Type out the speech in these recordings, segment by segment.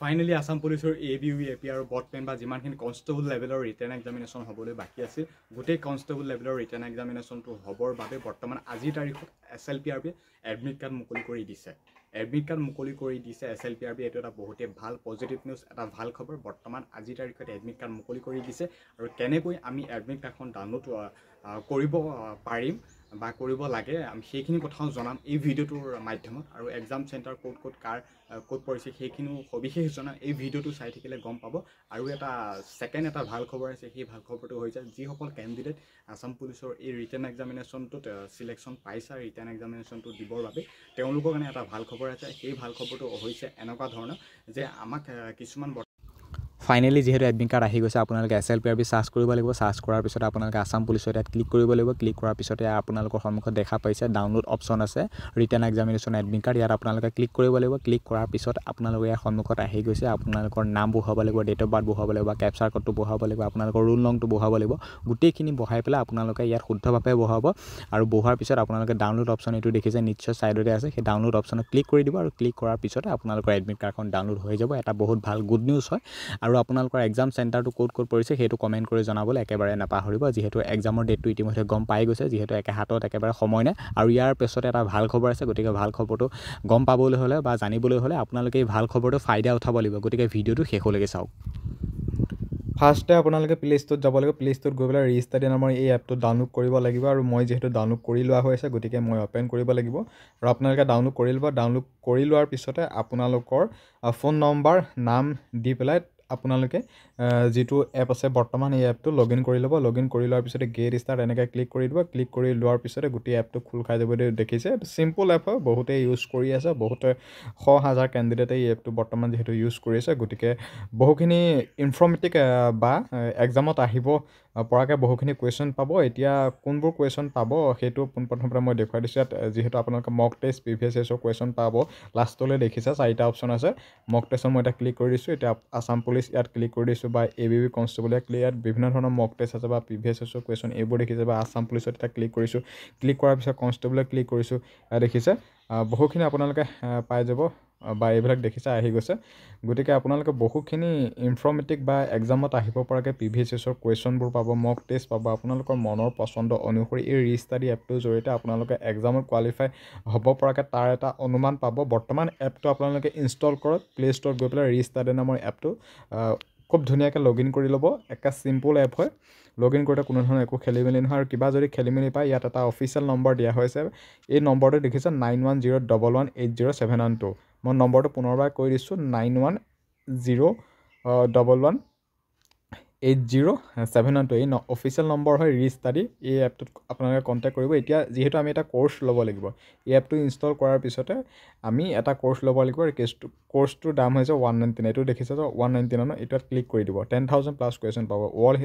Finally Assam পুলিচৰ ABUE AP আৰু বটমেন বা যিমানখিনি কনষ্টেবল লেভেলৰ ৰিটেন এক্সামিনেশ্যন হ'বলৈ বাকী আছিল গোটেই কনষ্টেবল লেভেলৰ ৰিটেন এক্সামিনেশ্যনটো হ'বৰ বাবে বৰ্তমান আজিৰ তাৰিখত SLPRB এডমিট কাৰ্ড মুকলি কৰি দিছে। এডমিট কাৰ্ড মুকলি কৰি দিছে SLPRB, এইটো এটা বহুতেই ভাল পজিটিভ নিউজ, এটা ভাল খবৰ। বৰ্তমান আজিৰ তাৰিখত এডমিট কাৰ্ড মুকলি কৰি দিছে আৰু কেনেকৈ আমি এডমিট কাৰ্ডখন ডাউনলোড কৰিব পাৰিম বা কৰিব লাগে আমি সেইখিনি কথাও জনাম এই ভিডিঅ'টোৰ মাধ্যমত। আৰু এক্সাম চেণ্টাৰ ক'ত পৰিছে সেইখিনিও সবিশেষ জনাম। এই ভিডিঅ'টো চাই থাকিলে গম পাব। আৰু এটা ভাল খবৰ আছে, সেই ভাল খবৰটো হৈছে যিসকল কেণ্ডিডেট আসাম পুলিচৰ এই ৰিটেন এক্সামিনেশ্যনটোত চিলেকশ্যন পাইছে, ৰিটেন এক্সামিনেশ্যনটো দিবৰ বাবে তেওঁলোকৰ কাৰণে এটা ভাল খবৰ আছে। সেই ভাল খবৰটো হৈছে এনেকুৱা ধৰণৰ যে আমাক কিছুমান ফাইনেলি যিহেতু এডমিট কাৰ্ড আহি গৈছে, আপোনালোকে SLPRB চাৰ্চ কৰিব লাগিব। চাৰ্চ কৰাৰ পিছতে আপোনালোকে আসাম পুলিচৰ ইয়াত ক্লিক কৰিব লাগিব। ক্লিক কৰাৰ পিছতে আপোনালোকৰ সন্মুখত দেখা পাইছে ডাউনলোড অপশ্যন আছে, ৰিটেন এক্সামিনেশ্যন এডমিট কাৰ্ড। ইয়াত আপোনালোকে ক্লিক কৰিব লাগিব। ক্লিক কৰাৰ পিছত আপোনালোকৰ ইয়াৰ সন্মুখত আহি গৈছে। আপোনালোকৰ নাম বহাব লাগিব, ডেট অফ বাৰ্থ বহাব লাগিব, কেপচাৰ কোডটো বহাব লাগিব, আপোনালোকৰ ৰোল নংটো বহাব লাগিব। গোটেইখিনি বহাই পেলাই আপোনালোকে ইয়াত শুদ্ধভাৱে বহাব। আৰু বহোৱাৰ পিছত আপোনালোকে ডাউনলোড অপশ্যন এইটো দেখিছে নিশ্চয় ছাইডতে আছে, সেই ডাউনলোড অপশ্যনত ক্লিক কৰি দিব। আৰু ক্লিক কৰাৰ পিছতে আপোনালোকৰ এডমিট কাৰ্ডখন ডাউনলোড হৈ যাব। এটা বহুত ভাল গুড নিউজ হয়। আৰু আপোনালোকৰ এক্সাম চেণ্টাৰটো ক'ত পৰিছে সেইটো কমেণ্ট কৰি জনাবলৈ একেবাৰে নাপাহৰিব, যিহেতু এক্সামৰ ডেটটো ইতিমধ্যে গম পাই গৈছে, যিহেতু হাতত একেবাৰে সময় নাই। আৰু ইয়াৰ পিছতে এটা ভাল খবৰ আছে, গতিকে ভাল খবৰটো গম পাবলৈ হ'লে বা জানিবলৈ হ'লে আপোনালোকে এই ভাল খবৰটো ফাইদা উঠাব লাগিব। গতিকে ভিডিঅ'টো শেষলৈকে চাওক। ফাৰ্ষ্টে আপোনালোকে প্লে ষ্ট'ৰত যাব লাগিব। প্লে ষ্ট'ৰত গৈ পেলাই ৰিষ্টাডি নামৰ এই এপটো ডাউনলোড কৰিব লাগিব। আৰু মই যিহেতু ডাউনলোড কৰি লোৱা হৈ আছে, গতিকে মই অ'পেন কৰিব লাগিব। আৰু আপোনালোকে ডাউনলোড কৰি ল'ব। ডাউনলোড কৰি লোৱাৰ পিছতে আপোনালোকৰ ফোন নম্বৰ নাম দি পেলাই আপোনালোকে যিটো এপ আছে বৰ্তমান এই এপটো লগ ইন কৰি ল'ব। লগ ইন কৰি লোৱাৰ পিছতে গেট ষ্টাৰ্ট এনেকৈ ক্লিক কৰি দিব। ক্লিক কৰি লোৱাৰ পিছতে গোটেই এপটো খোল খাই যাব দেখিছে। চিম্পল এপ হয়, বহুতে ইউজ কৰি আছে, বহুতে হাজাৰ কেণ্ডিডেটে এই এপটো বৰ্তমান যিহেতু ইউজ কৰি আছে, গতিকে বহুখিনি ইনফৰ্মেটিভ বা এক্সামত আহিব পৰাকৈ বহুখিনি কুৱেশ্যন পাব। এতিয়া কোনবোৰ কুৱেশ্যন পাব সেইটো পোনপ্ৰথমতে মই দেখুৱাই দিছোঁ। ইয়াত যিহেতু আপোনালোকে মক টেষ্ট প্ৰিভিয়াছ ইয়েৰ্ছৰ কুৱেশ্যন পাব। লাষ্টলৈ দেখিছে 4টা অপশ্যন আছে। মক টেষ্টত মই এতিয়া ক্লিক কৰি দিছোঁ। এতিয়া আসাম পুলিচ ইয়াত ক্লিক কৰি দিছোঁ, বা ABUE কনষ্টেবল ইয়াত বিভিন্ন ধৰণৰ মক টেষ্ট আছে বা প্ৰিভিয়াছ ইয়েৰ্ছৰ কুৱেশ্যন এইবোৰ দেখিছে। বা আসাম পুলিচত এতিয়া ক্লিক কৰিছোঁ। ক্লিক কৰাৰ পিছত কনষ্টেবলত ক্লিক কৰিছোঁ, দেখিছে বহুখিনি আপোনালোকে পাই যাব বা এইবিলাক দেখিছে আহি গৈছে। গতিকে আপোনালোকে বহুখিনি ইনফৰ্মেটিভ বা এক্সামত আহিব পৰাকৈ প্ৰিভিয়াছ ইয়েৰ্ছৰ কুৱেশ্যনবোৰ পাব, মক টেষ্ট পাব। আপোনালোকৰ মনৰ পচন্দ অনুসৰি এই ৰিষ্টাডি এপটোৰ জৰিয়তে আপোনালোকে এক্সামত কোৱালিফাই হ'ব পৰাকৈ তাৰ এটা অনুমান পাব। বৰ্তমান এপটো আপোনালোকে ইনষ্টল কৰক। প্লে ষ্ট'ৰত গৈ পেলাই ৰিষ্টাডি নামৰ এপটো খুব ধুনীয়াকৈ লগ ইন কৰি ল'ব। একটা চিম্পল এপ হয়, লগ ইন কৰোঁতে কোনো ধৰণৰ একো খেলি মেলি নহয়। আৰু কিবা যদি খেলি মেলি পায়, ইয়াত এটা অফিচিয়েল নম্বৰ দিয়া হৈছে। এই নম্বৰটো দেখিছে 9101110712। মই নম্বৰটো পুনৰবাৰ কৈ দিছোঁ 9101110712। এই অফিচিয়েল নম্বৰ হয় ৰিষ্টাডি। এই এপটোত আপোনালোকে কণ্টেক্ট কৰিব। এতিয়া যিহেতু আমি এটা কোৰ্চ ল'ব লাগিব, এই এপটো ইনষ্টল কৰাৰ পিছতে আমি এটা কোৰ্চ ল'ব লাগিব। আৰু কোৰ্চটোৰ দাম হৈছে 199। এইটো দেখিছে যে 199, এইটোত ক্লিক কৰি দিব। 10,000+ কুৱেশ্যন পাব। World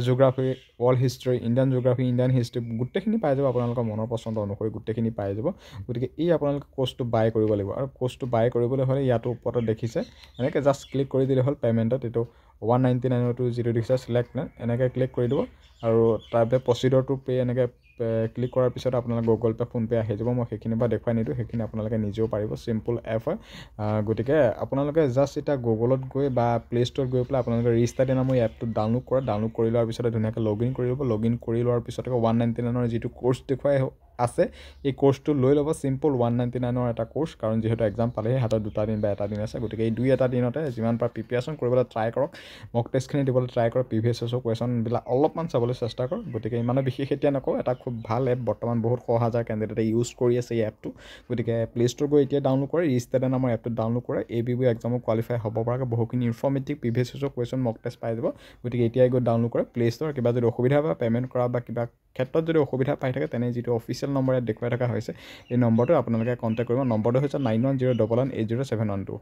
geography, world history, Indian geography, Indian history গোটেইখিনি পাই যাব। আপোনালোকৰ মনৰ পচন্দ অনুসৰি গোটেইখিনি পাই যাব। গতিকে এই আপোনালোকে কোৰ্চটো বাই কৰিব লাগিব। আৰু কোৰ্চটো বাই কৰিবলৈ হ'লে ইয়াতো ওপৰত দেখিছে, এনেকৈ জাষ্ট ক্লিক কৰি দিলে হ'ল। পে'মেণ্টত এইটো 199টো যিটো দেখিছে চিলেক্ট এনেকৈ ক্লিক কৰি দিব। আৰু তাৰপিছত প্ৰচিডৰ টু পে' এনেকৈ ক্লিক কৰাৰ পিছত আপোনালোকে গুগল পে' ফোনপে' আহি যাব। মই সেইখিনি বা দেখুৱাই নিদিওঁ, সেইখিনি আপোনালোকে নিজেও পাৰিব। চিম্পল এপ হয়। গতিকে আপোনালোকে জাষ্ট এতিয়া গুগলত গৈ বা প্লে ষ্ট'ৰত গৈ পেলাই আপোনালোকে ৰিষ্টাডি নামৰ এপটো ডাউনলোড কৰে। ডাউনলোড কৰি লোৱাৰ পিছতে ধুনীয়াকৈ লগ ইন কৰি ল'ব। লগ ইন কৰি লোৱাৰ পিছতে 199ৰ যিটো কোৰ্চ দেখুৱাই আছে, এই কোৰ্চটো লৈ ল'ব। চিম্পল 199ৰ এটা কোৰ্চ, কাৰণ যিহেতু এক্সাম পালেহি, হাতত 2টা দিন বা 1টা দিন আছে। গতিকে এই 2-এটা দিনতে যিমান পাৰা প্ৰিপেৰেশ্যন কৰিবলৈ ট্ৰাই কৰক। মক টেষ্টখিনি দিবলৈ ট্ৰাই কৰক। প্ৰিভিয়াছ ইয়েৰ্ছৰ কুৱেশ্যনবিলাক অলপমান চাবলৈ চেষ্টা কৰক। গতিকে ইমানো বিশেষ এতিয়া নকওঁ, এটা খুব ভাল এপ। বৰ্তমান বহুত হাজাৰ কেণ্ডিডেটে ইউজ কৰি আছে এই এপটো। গতিকে প্লে ষ্ট'ৰ গৈ এতিয়া ডাউনলোড কৰে, ৰিষ্টাডি নামৰ এপটো ডাউনলোড কৰে। ABUE এক্সামত কোৱালিফাই হ'ব পৰাকৈ বহুখিনি ইনফৰ্মেটিভ প্ৰিভিয়াছ ইয়েৰ্ছৰ কুৱেশ্যন মক টেষ্ট পাই যাব। গতিকে এতিয়াই গৈ ডাউনলোড কৰে প্লে ষ্ট'ৰ। কিবা যদি অসুবিধা বা পে'মেণ্ট কৰা বা কিবা ক্ষেত্ৰত যদি অসুবিধা পাই থাকে, তেনে যিটো অফিচিয়েল নম্বৰ ইয়াত দেখুৱাই থকা হৈছে, এই নম্বৰটো আপোনালোকে কণ্টেক্ট কৰিব। নম্বৰটো হৈছে 9101180712।